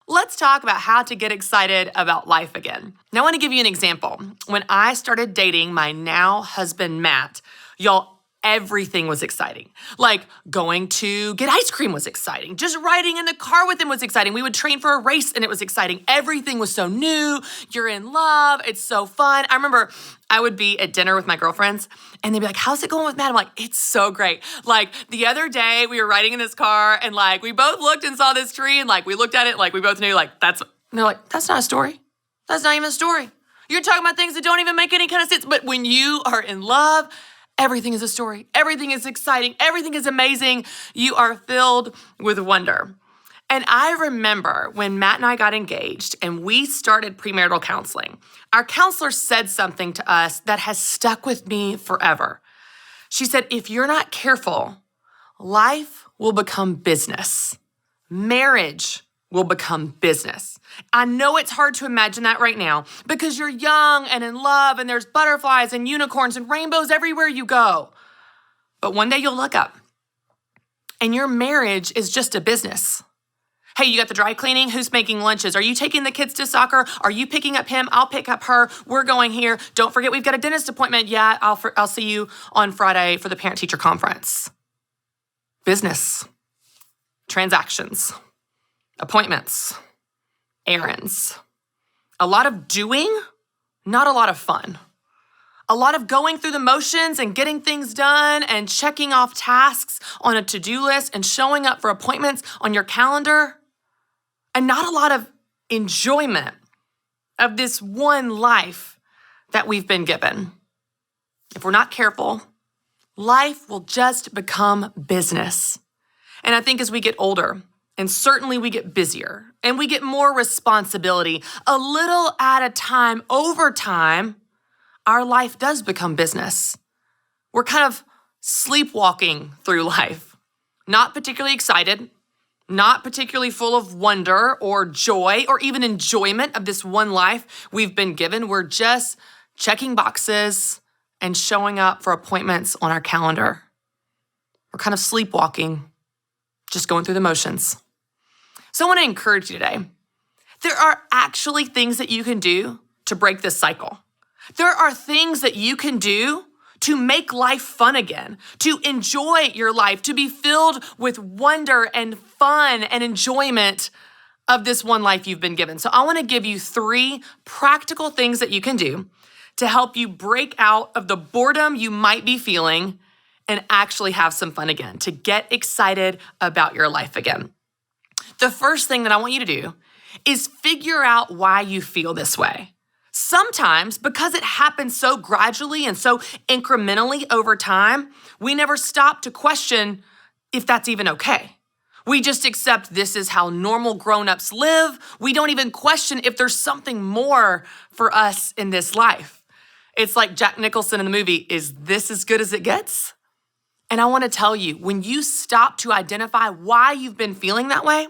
let's talk about how to get excited about life again. Now, I want to give you an example. When I started dating my now husband, Matt, y'all, everything was exciting. Like going to get ice cream was exciting. Just riding in the car with him was exciting. We would train for a race and it was exciting. Everything was so new. You're in love. It's so fun. I remember I would be at dinner with my girlfriends and they'd be like, how's it going with Matt? I'm like, it's so great. Like the other day we were riding in this car and like we both looked and saw this tree and like we looked at it like we both knew like and they're like, that's not a story. That's not even a story. You're talking about things that don't even make any kind of sense. But when you are in love, everything is a story. Everything is exciting. Everything is amazing. You are filled with wonder. And I remember when Matt and I got engaged and we started premarital counseling, our counselor said something to us that has stuck with me forever. She said, if you're not careful, life will become business. Marriage will become business. I know it's hard to imagine that right now because you're young and in love and there's butterflies and unicorns and rainbows everywhere you go. But one day you'll look up and your marriage is just a business. Hey, you got the dry cleaning? Who's making lunches? Are you taking the kids to soccer? Are you picking up him? I'll pick up her. We're going here. Don't forget we've got a dentist appointment. Yeah, I'll see you on Friday for the parent-teacher conference. Business, transactions, appointments, errands. A lot of doing, not a lot of fun. A lot of going through the motions and getting things done and checking off tasks on a to-do list and showing up for appointments on your calendar. And not a lot of enjoyment of this one life that we've been given. If we're not careful, life will just become business. And I think as we get older, and certainly we get busier and we get more responsibility, a little at a time, over time, our life does become business. We're kind of sleepwalking through life, not particularly excited, not particularly full of wonder or joy or even enjoyment of this one life we've been given. We're just checking boxes and showing up for appointments on our calendar. We're kind of sleepwalking, just going through the motions. So I want to encourage you today. There are actually things that you can do to break this cycle. There are things that you can do to make life fun again, to enjoy your life, to be filled with wonder and fun and enjoyment of this one life you've been given. So I want to give you 3 practical things that you can do to help you break out of the boredom you might be feeling and actually have some fun again, to get excited about your life again. The first thing that I want you to do is figure out why you feel this way. Sometimes, because it happens so gradually and so incrementally over time, we never stop to question if that's even okay. We just accept this is how normal grown-ups live. We don't even question if there's something more for us in this life. It's like Jack Nicholson in the movie, is this as good as it gets? And I want to tell you, when you stop to identify why you've been feeling that way,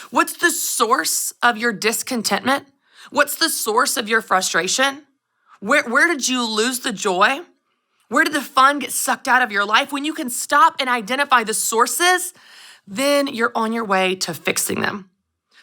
what's the source of your discontentment? What's the source of your frustration? Where did you lose the joy? Where did the fun get sucked out of your life? When you can stop and identify the sources, then you're on your way to fixing them.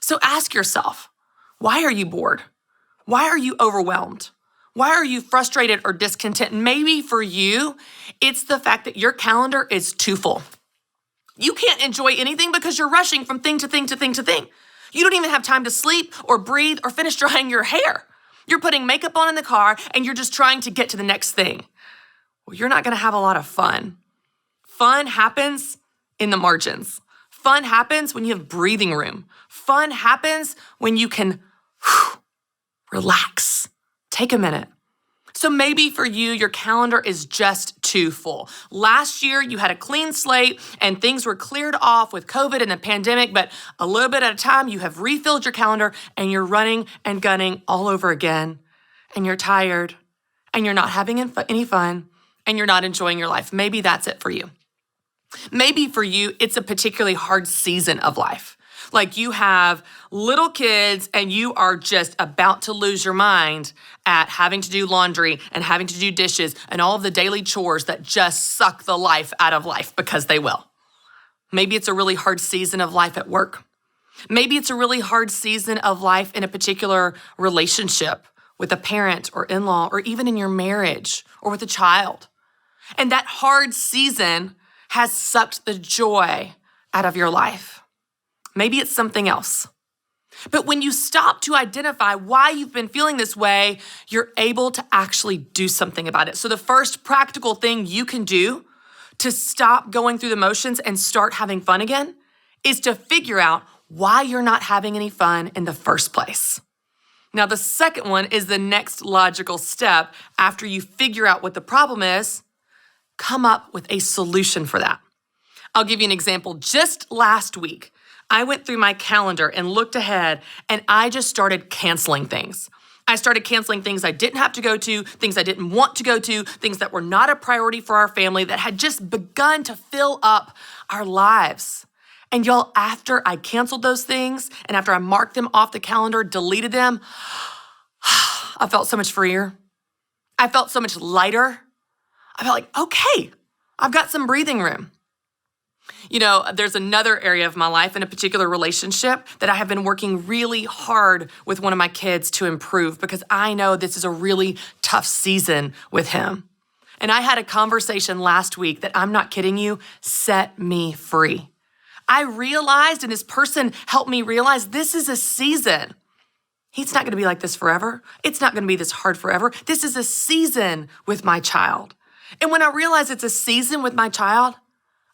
So ask yourself, why are you bored? Why are you overwhelmed? Why are you frustrated or discontent? Maybe for you, it's the fact that your calendar is too full. You can't enjoy anything because you're rushing from thing to thing to thing to thing. You don't even have time to sleep or breathe or finish drying your hair. You're putting makeup on in the car and you're just trying to get to the next thing. Well, you're not gonna have a lot of fun. Fun happens in the margins. Fun happens when you have breathing room. Fun happens when you can relax. Take a minute. So maybe for you, your calendar is just too full. Last year, you had a clean slate and things were cleared off with COVID and the pandemic, but a little bit at a time, you have refilled your calendar and you're running and gunning all over again. And you're tired and you're not having any fun and you're not enjoying your life. Maybe that's it for you. Maybe for you, it's a particularly hard season of life. Like you have little kids and you are just about to lose your mind at having to do laundry and having to do dishes and all of the daily chores that just suck the life out of life because they will. Maybe it's a really hard season of life at work. Maybe it's a really hard season of life in a particular relationship with a parent or in-law, or even in your marriage or with a child. And that hard season has sucked the joy out of your life. Maybe it's something else. But when you stop to identify why you've been feeling this way, you're able to actually do something about it. So the first practical thing you can do to stop going through the motions and start having fun again is to figure out why you're not having any fun in the first place. Now, the second one is the next logical step after you figure out what the problem is. Come up with a solution for that. I'll give you an example. Just last week, I went through my calendar and looked ahead, and I just started canceling things. I started canceling things I didn't have to go to, things I didn't want to go to, things that were not a priority for our family that had just begun to fill up our lives. And y'all, after I canceled those things and after I marked them off the calendar, deleted them, I felt so much freer. I felt so much lighter. I felt like, okay, I've got some breathing room. You know, there's another area of my life in a particular relationship that I have been working really hard with one of my kids to improve because I know this is a really tough season with him. And I had a conversation last week that, I'm not kidding you, set me free. I realized, and this person helped me realize, this is a season. He's not gonna be like this forever. It's not gonna be this hard forever. This is a season with my child. And when I realize it's a season with my child,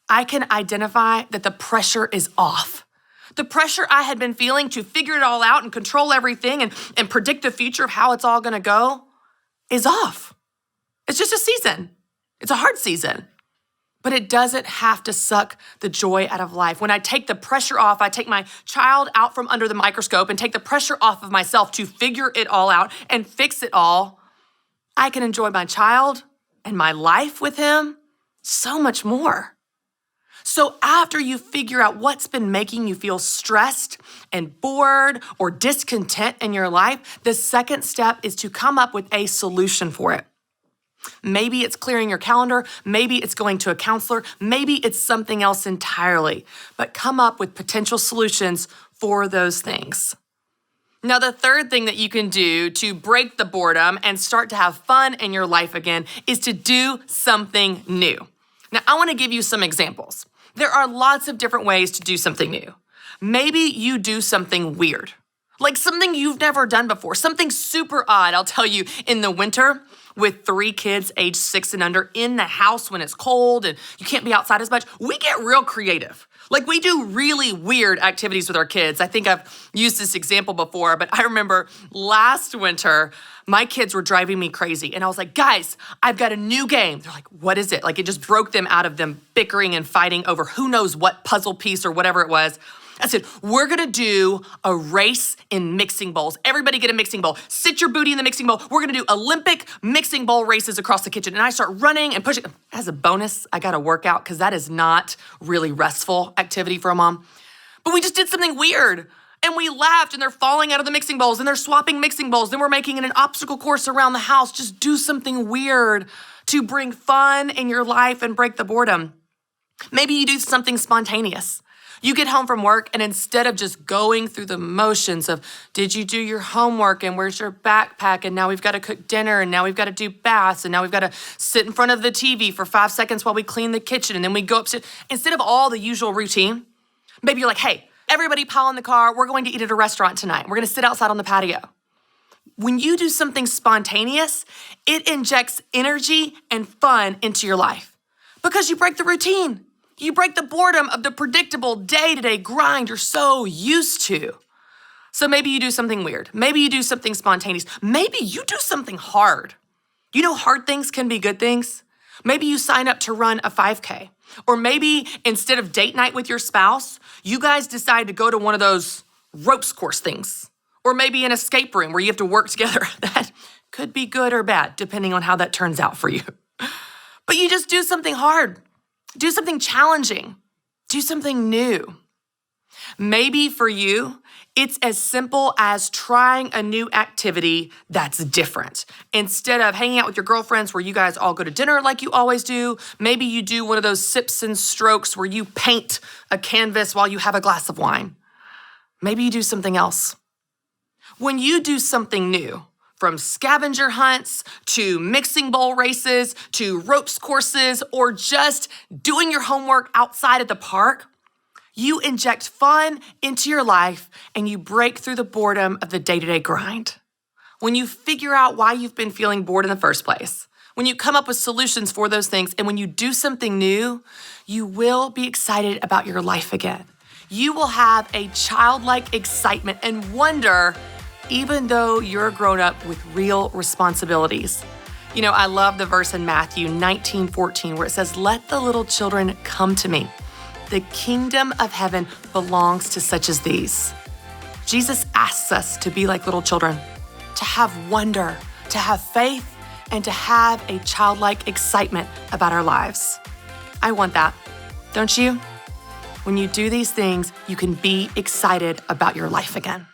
I can identify that the pressure is off. The pressure I had been feeling to figure it all out and control everything and predict the future of how it's all gonna go is off. It's just a season. It's a hard season. But it doesn't have to suck the joy out of life. When I take the pressure off, I take my child out from under the microscope and take the pressure off of myself to figure it all out and fix it all, I can enjoy my child and my life with him so much more. So after you figure out what's been making you feel stressed and bored or discontent in your life, the second step is to come up with a solution for it. Maybe it's clearing your calendar, maybe it's going to a counselor, maybe it's something else entirely, but come up with potential solutions for those things. Now, the third thing that you can do to break the boredom and start to have fun in your life again is to do something new. Now, I want to give you some examples. There are lots of different ways to do something new. Maybe you do something weird, like something you've never done before, something super odd. I'll tell you, in the winter, with 3 kids age 6 and under in the house when it's cold and you can't be outside as much, we get real creative. Like, we do really weird activities with our kids. I think I've used this example before, but I remember last winter, my kids were driving me crazy. And I was like, guys, I've got a new game. They're like, what is it? Like, it just broke them out of them bickering and fighting over who knows what puzzle piece or whatever it was. I said, we're gonna do a race in mixing bowls. Everybody get a mixing bowl. Sit your booty in the mixing bowl. We're gonna do Olympic mixing bowl races across the kitchen. And I start running and pushing. As a bonus, I got a workout because that is not really restful activity for a mom. But we just did something weird. And we laughed, and they're falling out of the mixing bowls, and they're swapping mixing bowls. Then we're making an obstacle course around the house. Just do something weird to bring fun in your life and break the boredom. Maybe you do something spontaneous. You get home from work, and instead of just going through the motions of, did you do your homework, and where's your backpack, and now we've got to cook dinner, and now we've got to do baths, and now we've got to sit in front of the TV for 5 seconds while we clean the kitchen, and then we go upstairs. Instead of all the usual routine, maybe you're like, hey, everybody pile in the car. We're going to eat at a restaurant tonight. We're going to sit outside on the patio. When you do something spontaneous, it injects energy and fun into your life because you break the routine. You break the boredom of the predictable day-to-day grind you're so used to. So maybe you do something weird. Maybe you do something spontaneous. Maybe you do something hard. You know, hard things can be good things. Maybe you sign up to run a 5K. Or maybe instead of date night with your spouse, you guys decide to go to one of those ropes course things. Or maybe an escape room where you have to work together. That could be good or bad, depending on how that turns out for you. But you just do something hard. Do something challenging. Do something new. Maybe for you, it's as simple as trying a new activity that's different. Instead of hanging out with your girlfriends where you guys all go to dinner like you always do, maybe you do one of those sips and strokes where you paint a canvas while you have a glass of wine. Maybe you do something else. When you do something new, from scavenger hunts to mixing bowl races to ropes courses or just doing your homework outside at the park, you inject fun into your life and you break through the boredom of the day-to-day grind. When you figure out why you've been feeling bored in the first place, when you come up with solutions for those things, and when you do something new, you will be excited about your life again. You will have a childlike excitement and wonder, even though you're grown up with real responsibilities. You know, I love the verse in Matthew 19:14 where it says, "Let the little children come to me. The kingdom of heaven belongs to such as these." Jesus asks us to be like little children, to have wonder, to have faith, and to have a childlike excitement about our lives. I want that, don't you? When you do these things, you can be excited about your life again.